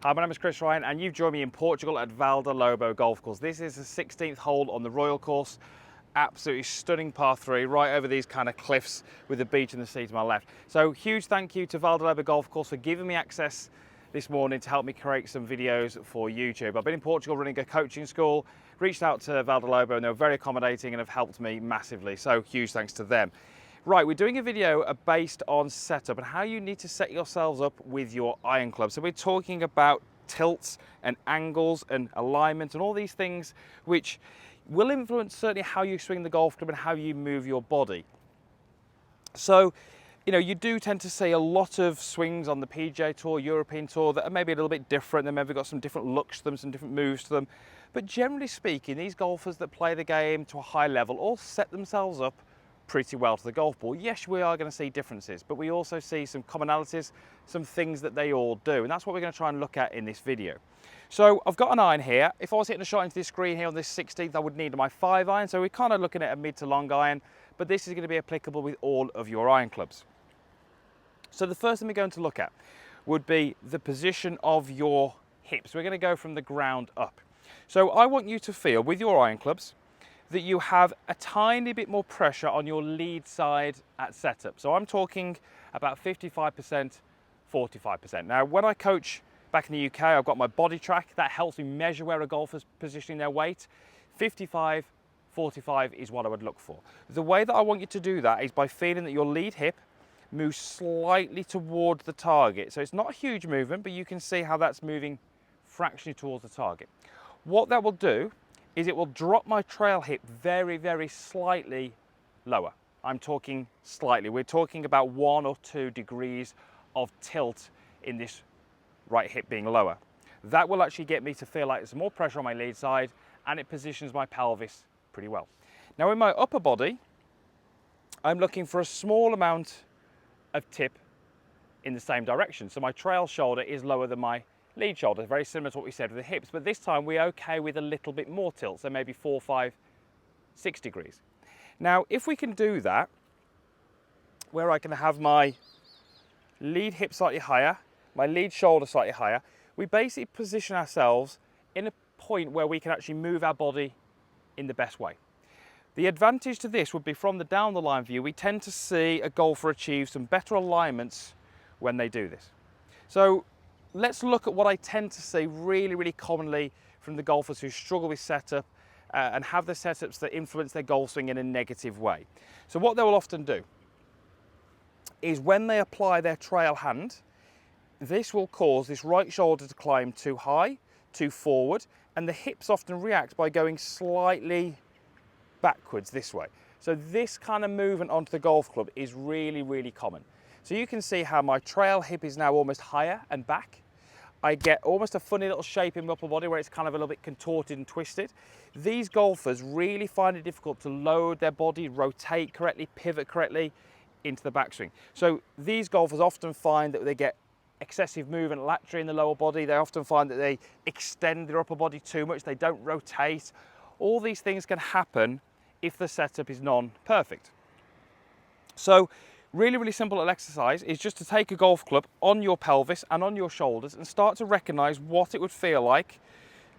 Hi, my name is Chris Ryan and you've joined me in Portugal at Valdelobos Golf Course. This is the 16th hole on the Royal Course. Absolutely stunning par 3 right over these kind of cliffs with the beach and the sea to my left. So huge thank you to Valdelobos Golf Course for giving me access this morning to help me create some videos for YouTube. I've been in Portugal running a coaching school, reached out to Valdelobos and they were very accommodating and have helped me massively. So huge thanks to them. Right, we're doing a video based on setup and how you need to set yourselves up with your iron club. So we're talking about tilts and angles and alignment and all these things which will influence certainly how you swing the golf club and how you move your body. So, you know, you do tend to see a lot of swings on the PGA Tour, European Tour that are maybe a little bit different. They've maybe got some different looks to them, some different moves to them. But generally speaking, these golfers that play the game to a high level all set themselves up pretty well to the golf ball. Yes, we are going to see differences, but we also see some commonalities, some things that they all do, and that's what we're going to try and look at in this video. So I've got an iron here. If I was hitting a shot into this green here on this 16th, I would need my 5 iron, so we're kind of looking at a mid to long iron, but this is going to be applicable with all of your iron clubs. So the first thing we're going to look at would be the position of your hips. We're going to go from the ground up. So I want you to feel with your iron clubs that you have a tiny bit more pressure on your lead side at setup. So I'm talking about 55%, 45%. Now, when I coach back in the UK, I've got my body track. That helps me measure where a golfer's positioning their weight. 55, 45 is what I would look for. The way that I want you to do that is by feeling that your lead hip moves slightly toward the target. So it's not a huge movement, but you can see how that's moving fractionally towards the target. What that will do is it will drop my trail hip very, very slightly lower. I'm talking slightly. We're talking about 1 or 2 degrees of tilt in this right hip being lower. That will actually get me to feel like there's more pressure on my lead side and it positions my pelvis pretty well. Now in my upper body, I'm looking for a small amount of tip in the same direction. So my trail shoulder is lower than my lead shoulder, very similar to what we said with the hips, but this time we're okay with a little bit more tilt, so maybe 4, 5, 6 degrees. Now, if we can do that, where I can have my lead hip slightly higher, my lead shoulder slightly higher, we basically position ourselves in a point where we can actually move our body in the best way. The advantage to this would be from the down the line view, we tend to see a golfer achieve some better alignments when they do this. So let's look at what I tend to see really commonly from the golfers who struggle with setup and have the setups that influence their golf swing in a negative way. So what they will often do is when they apply their trail hand, this will cause this right shoulder to climb too high, too forward, and the hips often react by going slightly backwards this way. So this kind of movement onto the golf club is really common. So you can see how my trail hip is now almost higher and back. I get almost a funny little shape in my upper body where it's kind of a little bit contorted and twisted. These golfers really find it difficult to load their body, rotate correctly, pivot correctly into the backswing. So these golfers often find that they get excessive movement laterally in the lower body. They often find that they extend their upper body too much. They don't rotate. All these things can happen if the setup is non-perfect. So really simple little exercise is just to take a golf club on your pelvis and on your shoulders and start to recognize what it would feel like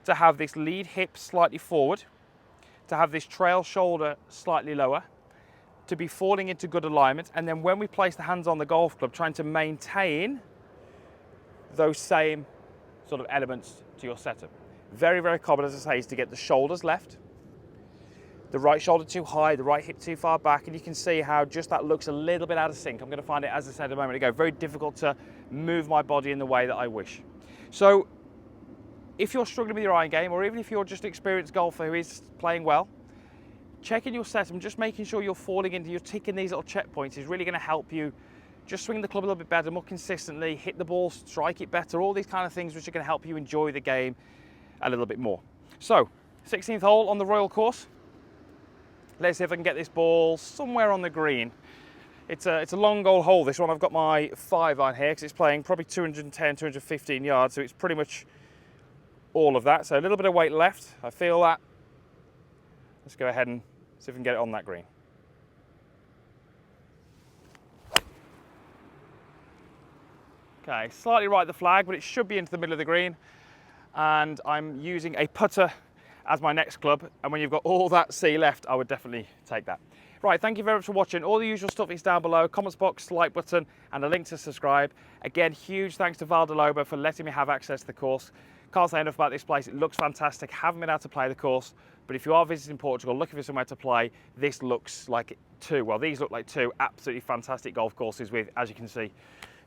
to have this lead hip slightly forward, to have this trail shoulder slightly lower, to be falling into good alignment, and then when we place the hands on the golf club, trying to maintain those same sort of elements to your setup. Very common, as I say, is to get the shoulders left, the right shoulder too high, the right hip too far back, and you can see how just that looks a little bit out of sync. I'm going to find it, as I said a moment ago, very difficult to move my body in the way that I wish. So if you're struggling with your iron game, or even if you're just an experienced golfer who is playing well, checking your setup and just making sure you're falling into, you're ticking these little checkpoints is really going to help you just swing the club a little bit better, more consistently, hit the ball, strike it better, all these kind of things which are going to help you enjoy the game a little bit more. So 16th hole on the Royal Course. Let's see if I can get this ball somewhere on the green. It's a long old hole, this one. I've got my 5 iron here because it's playing probably 210, 215 yards, so it's pretty much all of that. So a little bit of weight left. I feel that. Let's go ahead and see if we can get it on that green. Okay, slightly right of the flag, but it should be into the middle of the green. And I'm using a putter as my next club. And when you've got all that sea left, I would definitely take that. Right, thank you very much for watching. All the usual stuff is down below, comments box, like button, and a link to subscribe. Again, huge thanks to Valdelobo for letting me have access to the course. Can't say enough about this place. It looks fantastic. Haven't been able to play the course, but if you are visiting Portugal, looking for somewhere to play, this looks like these look like two absolutely fantastic golf courses with, as you can see,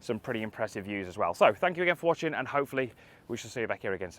some pretty impressive views as well. So thank you again for watching, and hopefully we shall see you back here again soon.